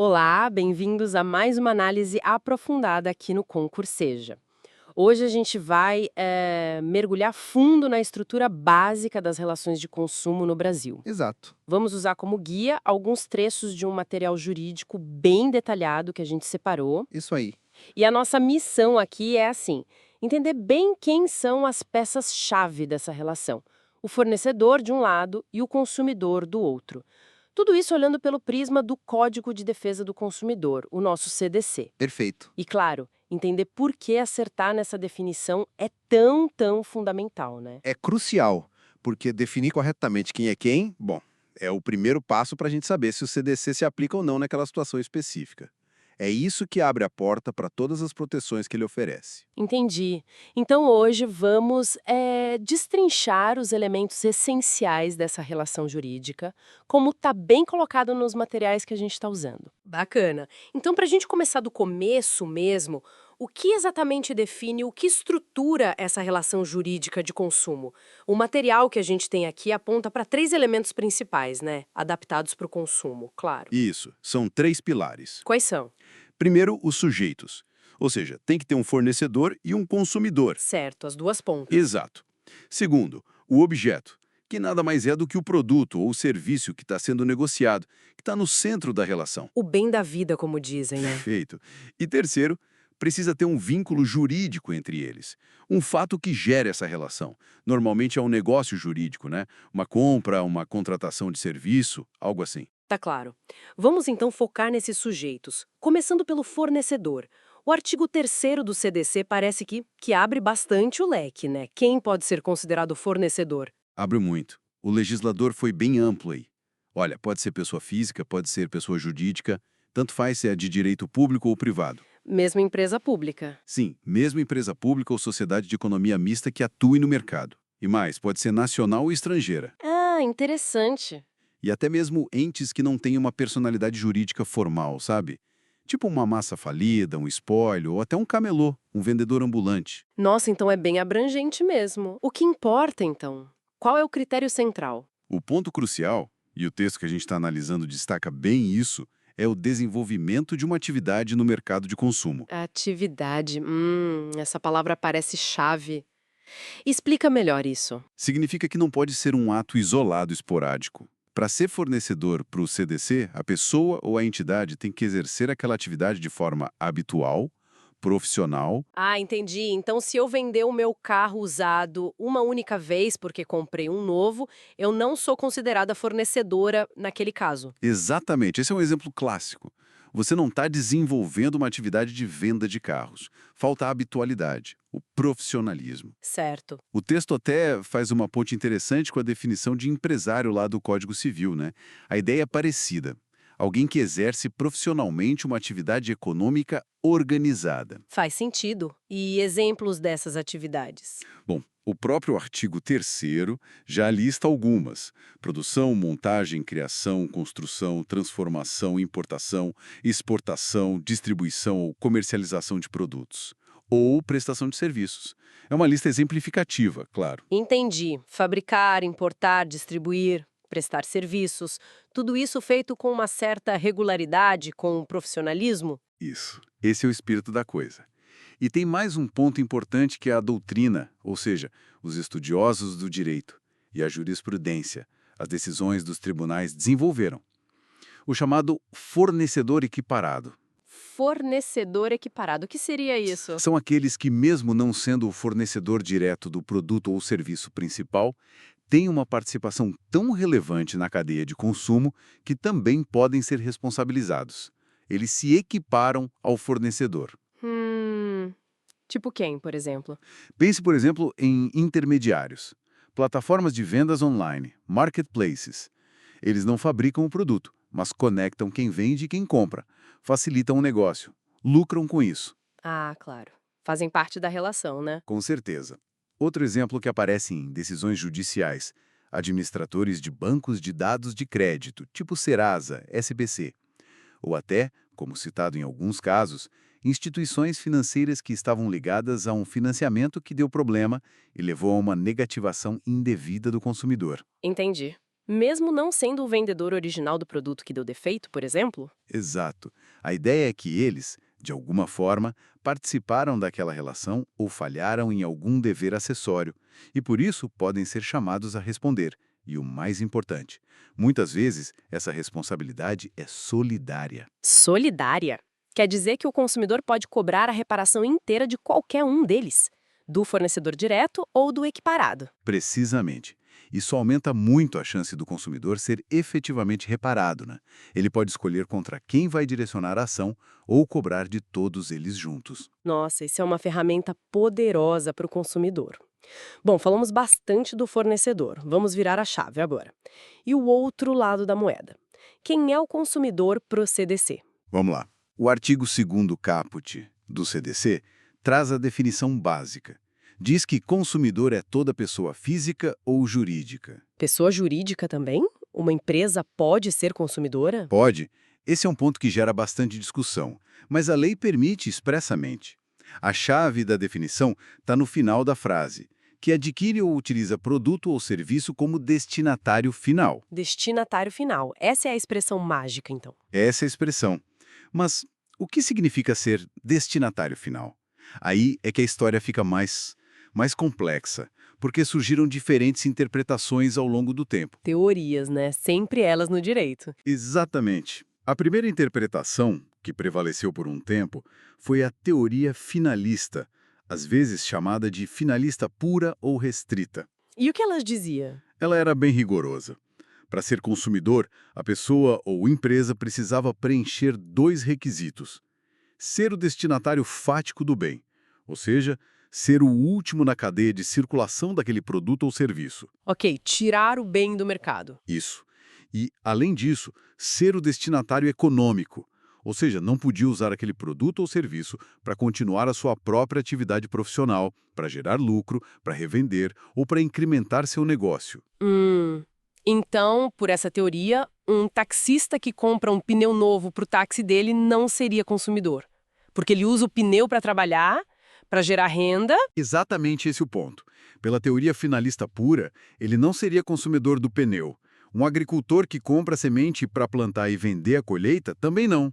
Olá, bem-vindos a mais uma análise aprofundada aqui no Concurseja. Hoje a gente vai mergulhar fundo na estrutura básica das relações de consumo no Brasil. Exato. Vamos usar como guia alguns trechos de um material jurídico bem detalhado que a gente separou. Isso aí. E a nossa missão aqui é assim: entender bem quem são as peças-chave dessa relação. O fornecedor de um lado e o consumidor do outro. Tudo isso olhando pelo prisma do Código de Defesa do Consumidor, o nosso CDC. Perfeito. E claro, entender por que acertar nessa definição é tão fundamental, né? É crucial, porque definir corretamente quem é quem, bom, é o primeiro passo para a gente saber se o CDC se aplica ou não naquela situação específica. É isso que abre a porta para todas as proteções que ele oferece. Entendi. Então hoje vamos destrinchar os elementos essenciais dessa relação jurídica, como está bem colocado nos materiais que a gente está usando. Bacana. Então, para a gente começar do começo mesmo, o que exatamente define, o que estrutura essa relação jurídica de consumo? O material que a gente tem aqui aponta para três elementos principais, né? Adaptados para o consumo, claro. Isso, são três pilares. Quais são? Primeiro, os sujeitos. Ou seja, tem que ter um fornecedor e um consumidor. Certo, as duas pontas. Exato. Segundo, o objeto, que nada mais é do que o produto ou o serviço que está sendo negociado, que está no centro da relação. O bem da vida, como dizem, né? Perfeito. E terceiro, precisa ter um vínculo jurídico entre eles. Um fato que gere essa relação. Normalmente é um negócio jurídico, né? Uma compra, uma contratação de serviço, algo assim. Tá claro. Vamos então focar nesses sujeitos, começando pelo fornecedor. O artigo 3º do CDC parece que abre bastante o leque, né? Quem pode ser considerado fornecedor? Abre muito. O legislador foi bem amplo aí. Olha, pode ser pessoa física, pode ser pessoa jurídica, tanto faz se é de direito público ou privado. Mesmo empresa pública. Sim, mesmo empresa pública ou sociedade de economia mista que atue no mercado. E mais, pode ser nacional ou estrangeira. Ah, interessante. E até mesmo entes que não têm uma personalidade jurídica formal, sabe? Tipo uma massa falida, um espólio ou até um camelô, um vendedor ambulante. Nossa, então é bem abrangente mesmo. O que importa, então? Qual é o critério central? O ponto crucial, e o texto que a gente está analisando destaca bem isso, é o desenvolvimento de uma atividade no mercado de consumo. Atividade. Essa palavra parece chave. Explica melhor isso. Significa que não pode ser um ato isolado esporádico. Para ser fornecedor para o CDC, a pessoa ou a entidade tem que exercer aquela atividade de forma habitual, profissional. Ah, entendi. Então, se eu vender o meu carro usado uma única vez porque comprei um novo, eu não sou considerada fornecedora naquele caso. Exatamente, esse é um exemplo clássico. Você não está desenvolvendo uma atividade de venda de carros. Falta a habitualidade, o profissionalismo. Certo. O texto até faz uma ponte interessante com a definição de empresário lá do Código Civil, né? A ideia é parecida. Alguém que exerce profissionalmente uma atividade econômica organizada. Faz sentido. E exemplos dessas atividades? Bom, o próprio artigo 3º já lista algumas: produção, montagem, criação, construção, transformação, importação, exportação, distribuição ou comercialização de produtos. Ou prestação de serviços. É uma lista exemplificativa, claro. Entendi. Fabricar, importar, distribuir, prestar serviços, tudo isso feito com uma certa regularidade, com profissionalismo? Isso. Esse é o espírito da coisa. E tem mais um ponto importante que é a doutrina, ou seja, os estudiosos do direito e a jurisprudência, as decisões dos tribunais desenvolveram. O chamado fornecedor equiparado. Fornecedor equiparado. O que seria isso? São aqueles que, mesmo não sendo o fornecedor direto do produto ou serviço principal, têm uma participação tão relevante na cadeia de consumo que também podem ser responsabilizados. Eles se equiparam ao fornecedor. Hum. Tipo quem, por exemplo? Pense, por exemplo, em intermediários, plataformas de vendas online, marketplaces. Eles não fabricam o produto, mas conectam quem vende e quem compra, facilitam o negócio, lucram com isso. Ah, claro. Fazem parte da relação, né? Com certeza. Outro exemplo que aparece em decisões judiciais: administradores de bancos de dados de crédito, tipo Serasa, SBC. Ou até, como citado em alguns casos, instituições financeiras que estavam ligadas a um financiamento que deu problema e levou a uma negativação indevida do consumidor. Entendi. Mesmo não sendo o vendedor original do produto que deu defeito, por exemplo? Exato. A ideia é que eles, de alguma forma, participaram daquela relação ou falharam em algum dever acessório, e por isso podem ser chamados a responder. E o mais importante, muitas vezes essa responsabilidade é solidária. Solidária. Quer dizer que o consumidor pode cobrar a reparação inteira de qualquer um deles, do fornecedor direto ou do equiparado. Precisamente. Isso aumenta muito a chance do consumidor ser efetivamente reparado, né? Ele pode escolher contra quem vai direcionar a ação ou cobrar de todos eles juntos. Nossa, isso é uma ferramenta poderosa para o consumidor. Bom, falamos bastante do fornecedor. Vamos virar a chave agora. E o outro lado da moeda? Quem é o consumidor pro CDC? Vamos lá. O artigo 2º caput do CDC traz a definição básica. Diz que consumidor é toda pessoa física ou jurídica. Pessoa jurídica também? Uma empresa pode ser consumidora? Pode. Esse é um ponto que gera bastante discussão, mas a lei permite expressamente. A chave da definição está no final da frase, que adquire ou utiliza produto ou serviço como destinatário final. Destinatário final. Essa é a expressão mágica, então. Essa é a expressão. Mas o que significa ser destinatário final? Aí é que a história fica mais complexa, porque surgiram diferentes interpretações ao longo do tempo. Teorias, né? Sempre elas no direito. Exatamente. A primeira interpretação, que prevaleceu por um tempo, foi a teoria finalista, às vezes chamada de finalista pura ou restrita. E o que elas diziam? Ela era bem rigorosa. Para ser consumidor, a pessoa ou empresa precisava preencher 2 requisitos: ser o destinatário fático do bem, ou seja, ser o último na cadeia de circulação daquele produto ou serviço. Ok, tirar o bem do mercado. Isso. E, além disso, ser o destinatário econômico, ou seja, não podia usar aquele produto ou serviço para continuar a sua própria atividade profissional, para gerar lucro, para revender ou para incrementar seu negócio. Então, por essa teoria, um taxista que compra um pneu novo para o táxi dele não seria consumidor. Porque ele usa o pneu para trabalhar, para gerar renda. Exatamente esse o ponto. Pela teoria finalista pura, ele não seria consumidor do pneu. Um agricultor que compra semente para plantar e vender a colheita também não.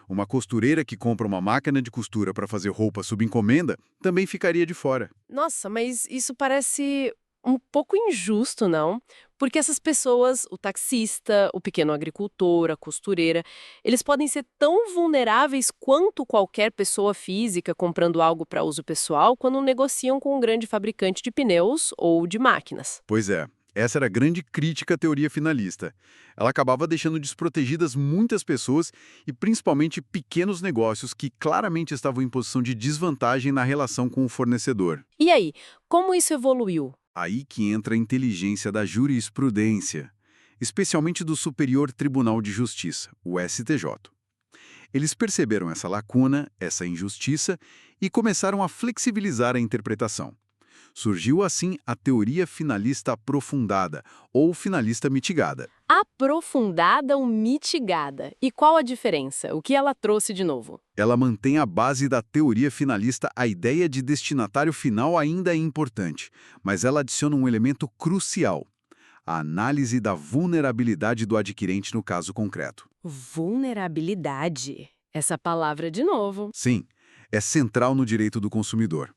Uma costureira que compra uma máquina de costura para fazer roupa sob encomenda também ficaria de fora. Nossa, mas isso parece um pouco injusto, não? Porque essas pessoas, o taxista, o pequeno agricultor, a costureira, eles podem ser tão vulneráveis quanto qualquer pessoa física comprando algo para uso pessoal quando negociam com um grande fabricante de pneus ou de máquinas. Pois é, essa era a grande crítica à teoria finalista. Ela acabava deixando desprotegidas muitas pessoas e principalmente pequenos negócios que claramente estavam em posição de desvantagem na relação com o fornecedor. E aí, como isso evoluiu? Aí que entra a inteligência da jurisprudência, especialmente do Superior Tribunal de Justiça, o STJ. Eles perceberam essa lacuna, essa injustiça, e começaram a flexibilizar a interpretação. Surgiu assim a teoria finalista aprofundada, ou finalista mitigada. Aprofundada ou mitigada? E qual a diferença? O que ela trouxe de novo? Ela mantém a base da teoria finalista, a ideia de destinatário final ainda é importante, mas ela adiciona um elemento crucial: a análise da vulnerabilidade do adquirente no caso concreto. Vulnerabilidade. Essa palavra de novo. Sim, é central no direito do consumidor.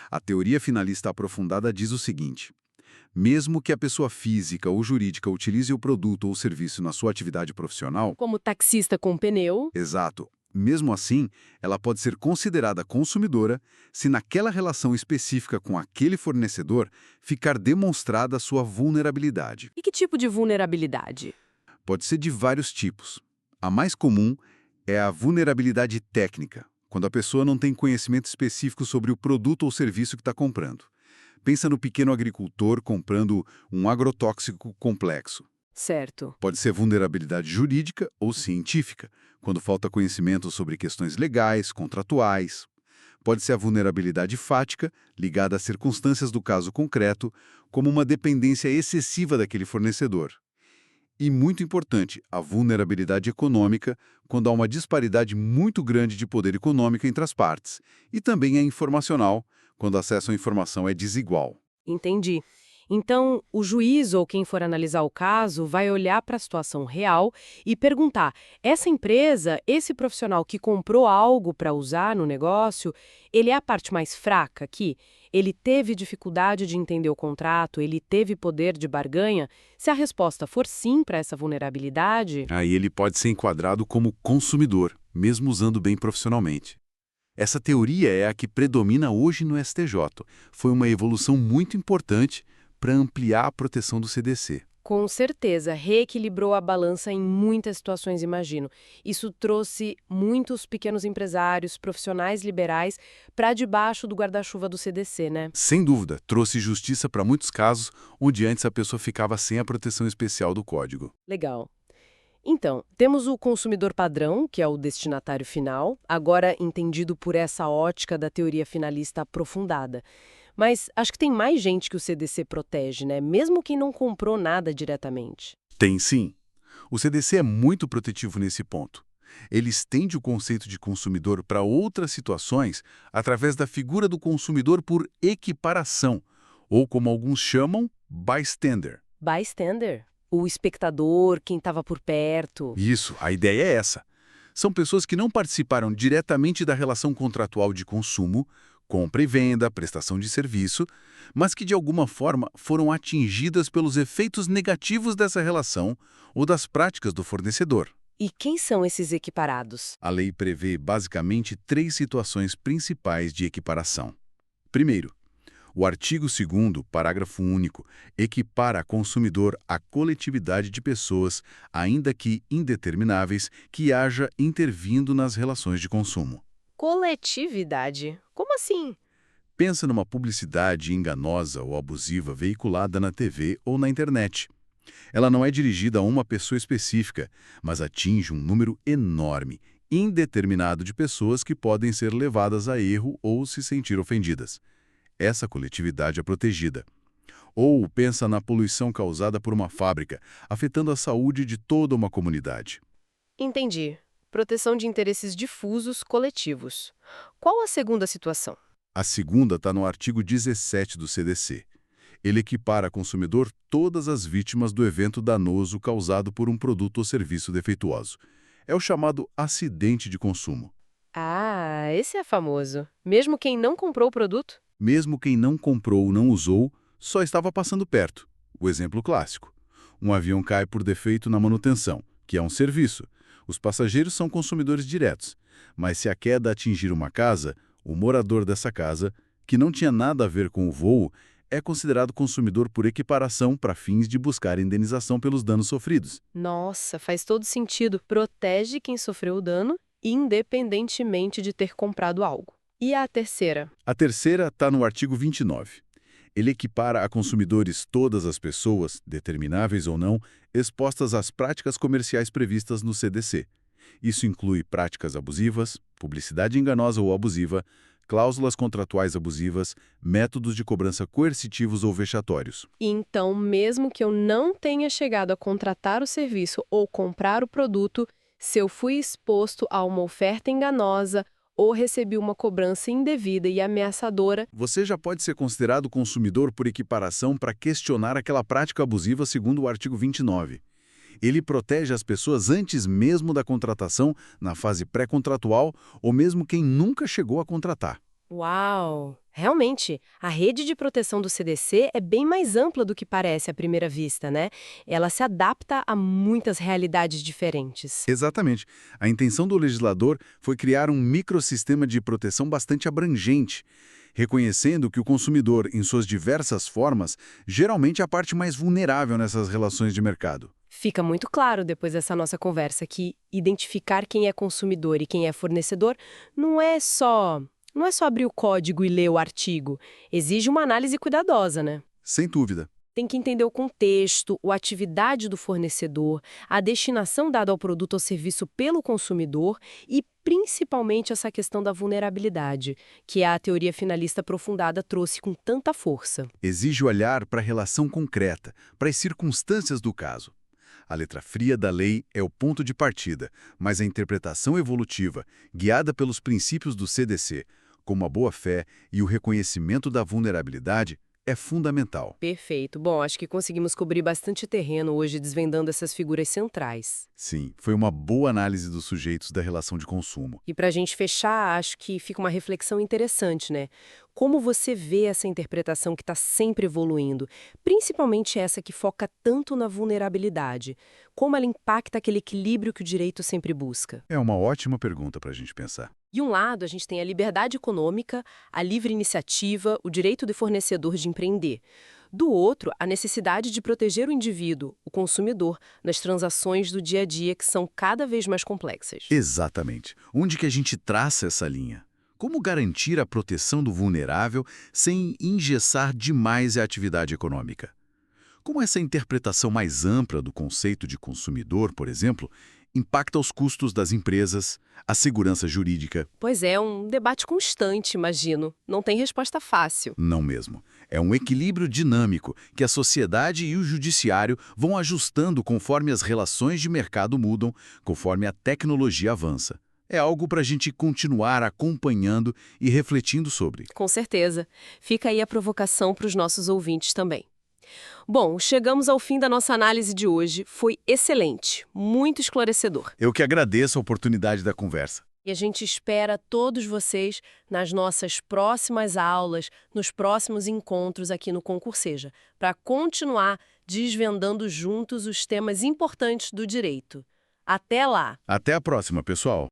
A teoria finalista aprofundada diz o seguinte: mesmo que a pessoa física ou jurídica utilize o produto ou serviço na sua atividade profissional, Como taxista com pneu. exato, mesmo assim, ela pode ser considerada consumidora se naquela relação específica com aquele fornecedor ficar demonstrada a sua vulnerabilidade. E que tipo de vulnerabilidade? Pode ser de vários tipos. A mais comum é a vulnerabilidade técnica, quando a pessoa não tem conhecimento específico sobre o produto ou serviço que está comprando. Pensa no pequeno agricultor comprando um agrotóxico complexo. Certo. Pode ser vulnerabilidade jurídica ou científica, quando falta conhecimento sobre questões legais, contratuais. Pode ser a vulnerabilidade fática, ligada às circunstâncias do caso concreto, como uma dependência excessiva daquele fornecedor. E, muito importante, a vulnerabilidade econômica, quando há uma disparidade muito grande de poder econômico entre as partes. E também a informacional, quando o acesso à informação é desigual. Entendi. Então, o juiz ou quem for analisar o caso vai olhar para a situação real e perguntar: essa empresa, esse profissional que comprou algo para usar no negócio, ele é a parte mais fraca aqui? Ele teve dificuldade de entender o contrato? Ele teve poder de barganha? Se a resposta for sim para essa vulnerabilidade. Aí ele pode ser enquadrado como consumidor, mesmo usando bem profissionalmente. Essa teoria é a que predomina hoje no STJ. Foi uma evolução muito importante para ampliar a proteção do CDC. Com certeza, reequilibrou a balança em muitas situações, imagino. Isso trouxe muitos pequenos empresários, profissionais liberais, para debaixo do guarda-chuva do CDC, né? Sem dúvida, trouxe justiça para muitos casos onde antes a pessoa ficava sem a proteção especial do código. Legal. Então, temos o consumidor padrão, que é o destinatário final, agora entendido por essa ótica da teoria finalista aprofundada. Mas acho que tem mais gente que o CDC protege, né? Mesmo quem não comprou nada diretamente. Tem sim. O CDC é muito protetivo nesse ponto. Ele estende o conceito de consumidor para outras situações através da figura do consumidor por equiparação, ou como alguns chamam, bystander. Bystander? O espectador, quem estava por perto. Isso, a ideia é essa. São pessoas que não participaram diretamente da relação contratual de consumo, compra e venda, prestação de serviço, mas que de alguma forma foram atingidas pelos efeitos negativos dessa relação ou das práticas do fornecedor. E quem são esses equiparados? A lei prevê basicamente 3 situações principais de equiparação. Primeiro, o artigo 2º, parágrafo único, equipara a consumidor à coletividade de pessoas, ainda que indetermináveis, que haja intervindo nas relações de consumo. Coletividade? Como assim? Pensa numa publicidade enganosa ou abusiva veiculada na TV ou na internet. Ela não é dirigida a uma pessoa específica, mas atinge um número enorme, indeterminado de pessoas que podem ser levadas a erro ou se sentir ofendidas. Essa coletividade é protegida. Ou pensa na poluição causada por uma fábrica, afetando a saúde de toda uma comunidade. Entendi. Proteção de interesses difusos coletivos. Qual a segunda situação? A segunda está no artigo 17 do CDC. Ele equipara a consumidor todas as vítimas do evento danoso causado por um produto ou serviço defeituoso. É o chamado acidente de consumo. Ah, esse é famoso. Mesmo quem não comprou o produto? Mesmo quem não comprou ou não usou, só estava passando perto. O exemplo clássico. Um avião cai por defeito na manutenção, que é um serviço. Os passageiros são consumidores diretos. Mas se a queda atingir uma casa, o morador dessa casa, que não tinha nada a ver com o voo, é considerado consumidor por equiparação para fins de buscar indenização pelos danos sofridos. Nossa, faz todo sentido. Protege quem sofreu o dano, independentemente de ter comprado algo. E a terceira? A terceira está no artigo 29. Ele equipara a consumidores todas as pessoas, determináveis ou não, expostas às práticas comerciais previstas no CDC. Isso inclui práticas abusivas, publicidade enganosa ou abusiva, cláusulas contratuais abusivas, métodos de cobrança coercitivos ou vexatórios. Então, mesmo que eu não tenha chegado a contratar o serviço ou comprar o produto, se eu fui exposto a uma oferta enganosa ou recebi uma cobrança indevida e ameaçadora, Você já pode ser considerado consumidor por equiparação para questionar aquela prática abusiva segundo o artigo 29. Ele protege as pessoas antes mesmo da contratação, na fase pré-contratual, ou mesmo quem nunca chegou a contratar. uau! Realmente, a rede de proteção do CDC é bem mais ampla do que parece à primeira vista, né? Ela se adapta a muitas realidades diferentes. Exatamente. A intenção do legislador foi criar um microsistema de proteção bastante abrangente, reconhecendo que o consumidor, em suas diversas formas, geralmente é a parte mais vulnerável nessas relações de mercado. Fica muito claro depois dessa nossa conversa que identificar quem é consumidor e quem é fornecedor não é só abrir o código e ler o artigo. Exige uma análise cuidadosa, né? Sem dúvida. Tem que entender o contexto, a atividade do fornecedor, a destinação dada ao produto ou serviço pelo consumidor e, principalmente, essa questão da vulnerabilidade, que a teoria finalista aprofundada trouxe com tanta força. Exige olhar para a relação concreta, para as circunstâncias do caso. A letra fria da lei é o ponto de partida, mas a interpretação evolutiva, guiada pelos princípios do CDC, como a boa-fé e o reconhecimento da vulnerabilidade, é fundamental. Perfeito. Bom, acho que conseguimos cobrir bastante terreno hoje desvendando essas figuras centrais. Sim, foi uma boa análise dos sujeitos da relação de consumo. E para a gente fechar, acho que fica uma reflexão interessante, né? Como você vê essa interpretação que está sempre evoluindo, principalmente essa que foca tanto na vulnerabilidade? Como ela impacta aquele equilíbrio que o direito sempre busca? É uma ótima pergunta para a gente pensar. De um lado, a gente tem a liberdade econômica, a livre iniciativa, o direito do fornecedor de empreender. Do outro, a necessidade de proteger o indivíduo, o consumidor, nas transações do dia a dia que são cada vez mais complexas. Exatamente. Onde que a gente traça essa linha? Como garantir a proteção do vulnerável sem engessar demais a atividade econômica? Como essa interpretação mais ampla do conceito de consumidor, por exemplo, impacta os custos das empresas, a segurança jurídica? Pois é, um debate constante, imagino. Não tem resposta fácil. Não mesmo. É um equilíbrio dinâmico que a sociedade e o judiciário vão ajustando conforme as relações de mercado mudam, conforme a tecnologia avança. É algo para a gente continuar acompanhando e refletindo sobre. Com certeza. Fica aí a provocação para os nossos ouvintes também. Bom, chegamos ao fim da nossa análise de hoje. Foi excelente, muito esclarecedor. Eu que agradeço a oportunidade da conversa. E a gente espera todos vocês nas nossas próximas aulas, nos próximos encontros aqui no Concurseja, para continuar desvendando juntos os temas importantes do direito. Até lá! Até a próxima, pessoal!